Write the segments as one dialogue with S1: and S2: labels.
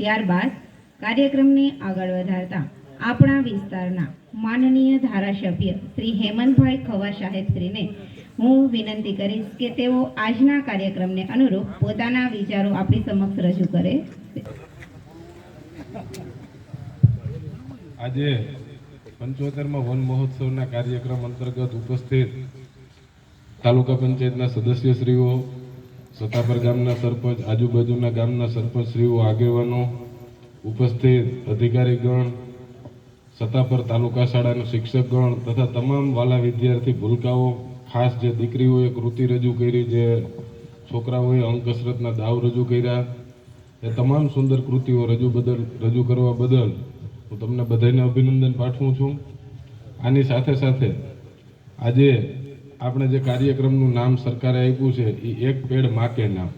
S1: ત્યારબાદ કાર્યક્રમને આગળ વધારતા આપણા વિસ્તારના માનનીય ધારાસભ્ય શ્રી હેમંતભાઈ ખવા સાહેબશ્રીને હું વિનંતી કરીશ કે તેઓ આજના કાર્યક્રમને અનુરૂપ પોતાના વિચારો આપણી સમક્ષ રજૂ કરે.
S2: આજે 75મા વન મહોત્સવના કાર્યક્રમ અંતર્ગત ઉપસ્થિત તાલુકા પંચાયતના સદસ્યશ્રીઓ, સતાપર ગામના સરપંચ, આજુબાજુના ગામના સરપંચશ્રીઓ, આગેવાનો, ઉપસ્થિત અધિકારીગણ, સતાપર તાલુકા શાળાના શિક્ષકગણ તથા તમામ વાલા વિદ્યાર્થી ભૂલકાઓ, ખાસ જે દીકરીઓએ કૃતિ રજૂ કરી, જે છોકરાઓએ અંક કસરતના દાવ રજૂ કર્યા, એ તમામ સુંદર કૃતિઓ રજૂ કરવા બદલ હું તમને બધાને અભિનંદન પાઠવું છું. આની સાથે સાથે આજે આપણે જે કાર્યક્રમનું નામ સરકારે આપ્યું છે એ એક પેડ માં કે નામ.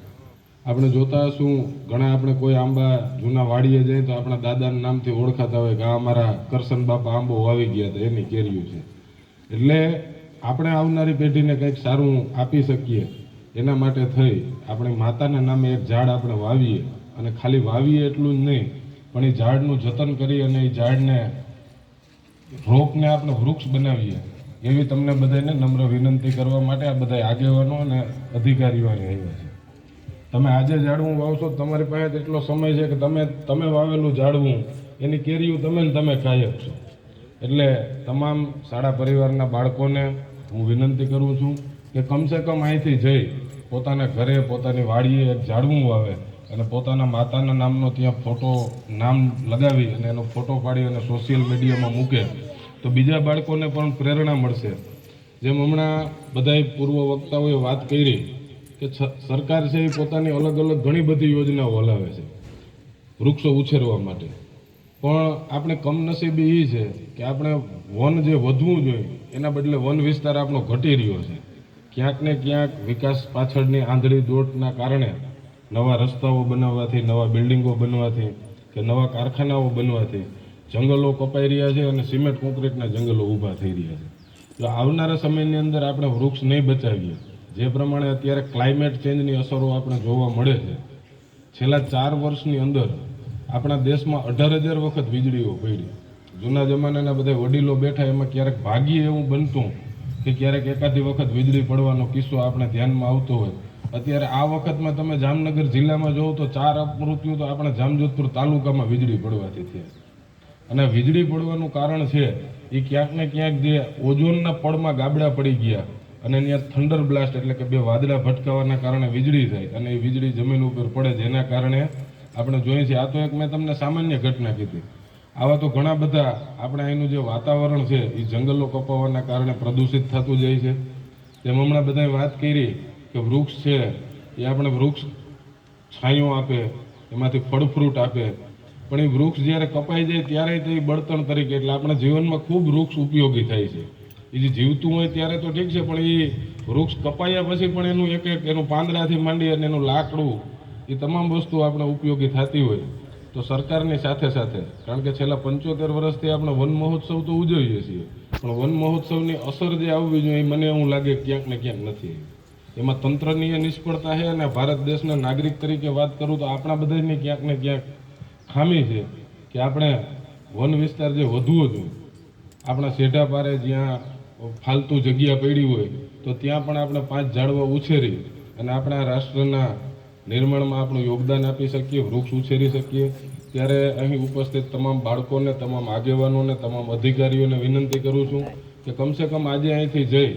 S2: આપણે જોતા હશું, ઘણા આપણે કોઈ આંબા જૂના વાડીએ જઈએ તો આપણા દાદાના નામથી ઓળખાતા હોય કે આ અમારા કરશન બાપા આંબો વાવી ગયા હતા, એની કેરીઓ છે. એટલે આપણે આવનારી પેઢીને કંઈક સારું આપી શકીએ એના માટે થઈ આપણે માતાના નામે એક ઝાડ આપણે વાવીએ, અને ખાલી વાવીએ એટલું જ નહીં પણ એ ઝાડનું જતન કરી અને એ ઝાડને રોપને આપણે વૃક્ષ બનાવીએ એવી તમને બધાને નમ્ર વિનંતી કરવા માટે આ બધા આગેવાનો અને અધિકારીઓ આવ્યા છે. તમે આજે ઝાડવું વાવશો, તમારી પાસે એટલો સમય છે કે તમે વાવેલું ઝાડવું એની કેરીઓ તમે ખાઈ શકશો. એટલે તમામ શાળા પરિવારના બાળકોને હું વિનંતી કરું છું કે કમસે કમ અહીંથી જઈ પોતાના ઘરે, પોતાની વાડીએ એક ઝાડવું વાવે અને પોતાના માતાના નામનો ત્યાં ફોટો નામ લગાવી અને એનો ફોટો પાડી અને સોશિયલ મીડિયામાં મૂકે તો બીજા બાળકોને પણ પ્રેરણા મળશે. જેમ હમણાં બધા પૂર્વ વક્તાઓએ વાત કરી કે સરકાર છે એ પોતાની અલગ અલગ ઘણી બધી યોજનાઓ હલાવે છે વૃક્ષો ઉછેરવા માટે, પણ આપણે કમનસીબી એ છે કે આપણે વન જે વધવું જોઈએ એના બદલે વન વિસ્તાર આપણો ઘટી રહ્યો છે. ક્યાંક ને ક્યાંક વિકાસ પાછળની આંધળી દોટના કારણે નવા રસ્તાઓ બનાવવાથી, નવા બિલ્ડિંગો બનવાથી કે નવા કારખાનાઓ બનવાથી જંગલો કપાઈ રહ્યા છે અને સિમેન્ટ કોન્ક્રીટના જંગલો ઊભા થઈ રહ્યા છે. જો આવનારા સમયની અંદર આપણે વૃક્ષ નહીં બચાવીએ, જે પ્રમાણે અત્યારે ક્લાઇમેટ ચેન્જની અસરો આપણે જોવા મળે છે, છેલ્લા 4 વર્ષની અંદર આપણા દેશમાં 18,000 વખત વીજળીઓ પડી. જૂના જમાનાના બધા વડીલો બેઠા, એમાં ક્યારેક ભાગ્યે એવું બનતું કે ક્યારેક એકાદી વખત વીજળી પડવાનો કિસ્સો આપણે ધ્યાનમાં આવતો હોય. અત્યારે આ વખતમાં તમે જામનગર જિલ્લામાં જોવો તો 4 અપમૃત્યુ તો આપણા જામજોધપુર તાલુકામાં વીજળી પડવાથી થયા. અને વીજળી પડવાનું કારણ છે એ ક્યાંક ને ક્યાંક જે ઓઝોનના પડમાં ગાબડા પડી ગયા અને ત્યાં થંડર બ્લાસ્ટ એટલે કે 2 વાદળા ભટકાવાના કારણે વીજળી થાય અને એ વીજળી જમીન ઉપર પડે, જેના કારણે આપણે જોઈએ છીએ. આ તો એક મેં તમને સામાન્ય ઘટના કીધી. આવા તો ઘણા બધા આપણે અહીંનું જે વાતાવરણ છે એ જંગલો કપાવવાના કારણે પ્રદૂષિત થતું જાય છે. તેમ હમણાં બધાએ વાત કરી કે વૃક્ષ છે એ આપણે વૃક્ષ છાંયો આપે, એમાંથી ફળ ફ્રૂટ આપે, પણ એ વૃક્ષ જ્યારે કપાઈ જાય ત્યારે તે બળતણ તરીકે, એટલે આપણા જીવનમાં ખૂબ વૃક્ષ ઉપયોગી થાય છે. એ જે જીવતું હોય ત્યારે તો ઠીક છે, પણ એ વૃક્ષ કપાયા પછી પણ એનું એક એનું પાંદડાથી માંડી અને એનું લાકડું, એ તમામ વસ્તુ આપણે ઉપયોગી થતી હોય. તો સરકારની સાથે સાથે, કારણ કે છેલ્લા 75 વર્ષથી આપણે વન મહોત્સવ તો ઉજવીએ છીએ, પણ વન મહોત્સવની અસર જે આવવી જોઈએ એ મને એવું લાગે ક્યાંક ને ક્યાંક નથી. એમાં તંત્રની નિષ્ફળતા છે અને ભારત દેશના નાગરિક તરીકે વાત કરું તો આપણા બધાની ક્યાંક ને ક્યાંક ખામી છે કે આપણે વન વિસ્તાર જે વધવો જોઈએ, આપણા શેઢા પારે જ્યાં ફાલતુ જગ્યા પડી હોય તો ત્યાં પણ આપણે 5 ઝાડવા ઉછેરી અને આપણા રાષ્ટ્રના નિર્માણમાં આપણું યોગદાન આપી શકીએ, વૃક્ષ ઉછેરી શકીએ. ત્યારે અહીં ઉપસ્થિત તમામ બાળકોને, તમામ આગેવાનોને, તમામ અધિકારીઓને વિનંતી કરું છું કે કમસે કમ આજે અહીંથી જઈ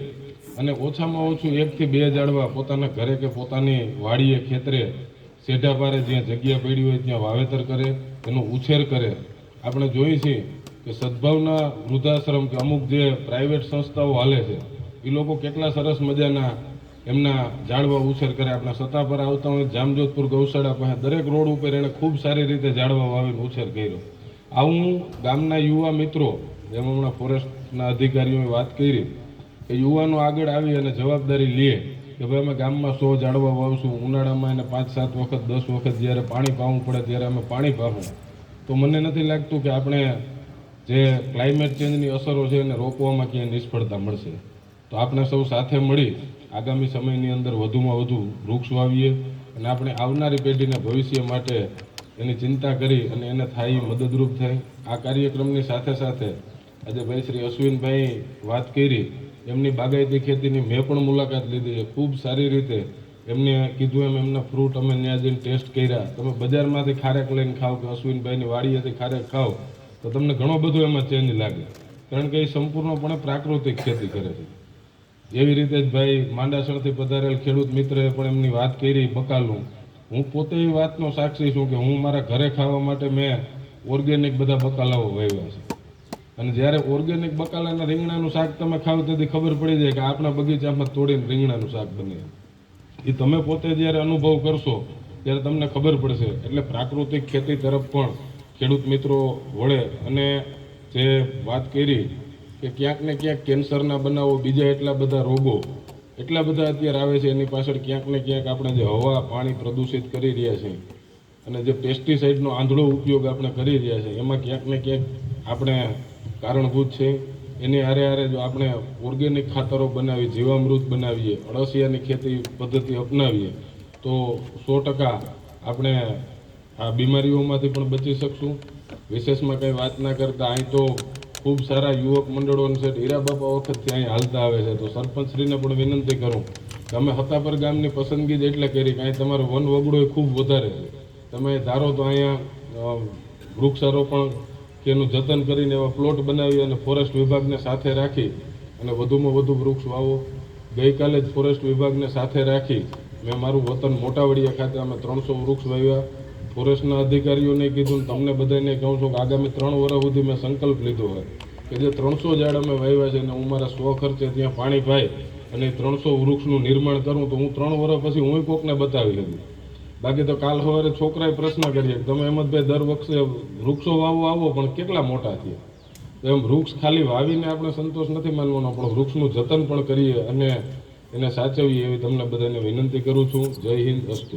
S2: અને ઓછામાં ઓછું 1 થી 2 ઝાડવા પોતાના ઘરે કે પોતાની વાડીએ, ખેતરે, શેઢા પારે જ્યાં જગ્યા પડી હોય ત્યાં વાવેતર કરે, એનો ઉછેર કરે. આપણે જોઈએ છીએ કે સદભાવના વૃદ્ધાશ્રમ કે અમુક જે પ્રાઇવેટ સંસ્થાઓ હાલે છે એ લોકો કેટલા સરસ મજાના એમના ઝાડવા ઉછેર કરે. આપણા સતાપર આવતા હોય જામજોધપુર ગૌશાળા પાસે દરેક રોડ ઉપર એણે ખૂબ સારી રીતે ઝાડવા વાવીને ઉછેર કર્યો. આવું ગામના યુવા મિત્રો, જેમ હમણાં ફોરેસ્ટના અધિકારીઓએ વાત કરી કે યુવાનો આગળ આવી અને જવાબદારી લે કે ભાઈ અમે ગામમાં 100 ઝાડવા વાવશું, ઉનાળામાં એને 5-7 વખત 10 વખત જ્યારે પાણી પાવું પડે ત્યારે અમે પાણી પાવું, તો મને નથી લાગતું કે આપણે જે ક્લાઇમેટ ચેન્જની અસરો છે એને રોકવામાં ક્યાંય નિષ્ફળતા મળશે. તો આપણે સૌ સાથે મળી આગામી સમયની અંદર વધુમાં વધુ વૃક્ષ વાવીએ અને આપણે આવનારી પેઢીને ભવિષ્ય માટે એની ચિંતા કરી અને એને થાય મદદરૂપ થાય. આ કાર્યક્રમની સાથે સાથે આજે ભાઈ શ્રી અશ્વિનભાઈ વાત કરી, એમની બાગાયતી ખેતીની મેં પણ મુલાકાત લીધી છે. ખૂબ સારી રીતે એમને કીધું એમ એમના ફ્રૂટ અમે ત્યાં જઈને ટેસ્ટ કર્યા. તમે બજારમાંથી ખારેક લઈને ખાઓ કે અશ્વિનભાઈની વાડીએથી ખારેક ખાઓ તો તમને ઘણો બધો એમાં ચેન્જ લાગે, કારણ કે એ સંપૂર્ણપણે પ્રાકૃતિક ખેતી કરે છે. એવી રીતે જ ભાઈ માંડાસણથી પધારેલ ખેડૂત મિત્રએ પણ એમની વાત કરી બકાલું. હું પોતે એ વાતનો સાક્ષી છું કે હું મારા ઘરે ખાવા માટે મેં ઓર્ગેનિક બધા બકાલાઓ વાવ્યા છે. અને જ્યારે ઓર્ગેનિક બકાલાના રીંગણાનું શાક તમે ખાવ તેથી ખબર પડી જાય કે આપણા બગીચામાં તોડીને રીંગણાનું શાક બને. એ તમે પોતે જ્યારે અનુભવ કરશો ત્યારે તમને ખબર પડશે. એટલે પ્રાકૃતિક ખેતી તરફ પણ ખેડૂત મિત્રો વળે. અને જે વાત કરી કે ક્યાંક ને ક્યાંક કેન્સરના બનાવો, બીજા એટલા બધા રોગો એટલા બધા અત્યારે આવે છે, એની પાછળ ક્યાંક ને ક્યાંક આપણે જે હવા પાણી પ્રદૂષિત કરી રહ્યા છીએ અને જે પેસ્ટિસાઇડનો આંધળો ઉપયોગ આપણે કરી રહ્યા છીએ એમાં ક્યાંક ને ક્યાંક આપણે કારણભૂત છે. એની હારે હારે જો આપણે ઓર્ગેનિક ખાતરો બનાવી, જીવામૃત બનાવીએ, અળસિયાની ખેતી પદ્ધતિ અપનાવીએ તો 100% આપણે આ બીમારીઓમાંથી પણ બચી શકશું. વિશેષમાં કંઈ વાત ના કરતા અહીં તો ખૂબ સારા યુવક મંડળો છે, હીરા બાપા વખતથી અહીં હાલતા આવે છે. તો સરપંચશ્રીને પણ વિનંતી કરું કે અમે હતાપર ગામની પસંદગી જ એટલે કરી કે અહીં તમારો વન વગડો એ ખૂબ વધારે છે. તમે ધારો તો અહીંયા વૃક્ષારોપણ કે એનું જતન કરીને એવા પ્લોટ બનાવી અને ફોરેસ્ટ વિભાગને સાથે રાખી અને વધુમાં વધુ વૃક્ષ વાવો. ગઈકાલે જ ફોરેસ્ટ વિભાગને સાથે રાખી મેં મારું વતન મોટાવડિયા ખાતે અમે 300 વૃક્ષ વાવ્યા. ફોરેસ્ટના અધિકારીઓને કીધું, તમને બધાને કહું છું કે આગામી 3 વર્ષ સુધી મેં સંકલ્પ લીધો હોય કે જે 300 ઝાડ અમે વાવ્યા છે અને હું મારા સ્વખર્ચે ત્યાં પાણી પાઈ અને 300 વૃક્ષનું નિર્માણ કરું તો હું 3 વર્ષ પછી હું કોકને બતાવી લઉં. બાકી તો કાલ સવારે છોકરાએ પ્રશ્ન કરીએ કે તમે હેમંતભાઈ દર વખતે વૃક્ષો વાવો આવો પણ કેટલા મોટા થયા. તો એમ વૃક્ષ ખાલી વાવીને આપણે સંતોષ નથી માનવાનો, પણ વૃક્ષનું જતન પણ કરીએ અને એને સાચવીએ એવી તમને બધાને વિનંતી કરું છું. જય હિન્દ, અસ્તુ.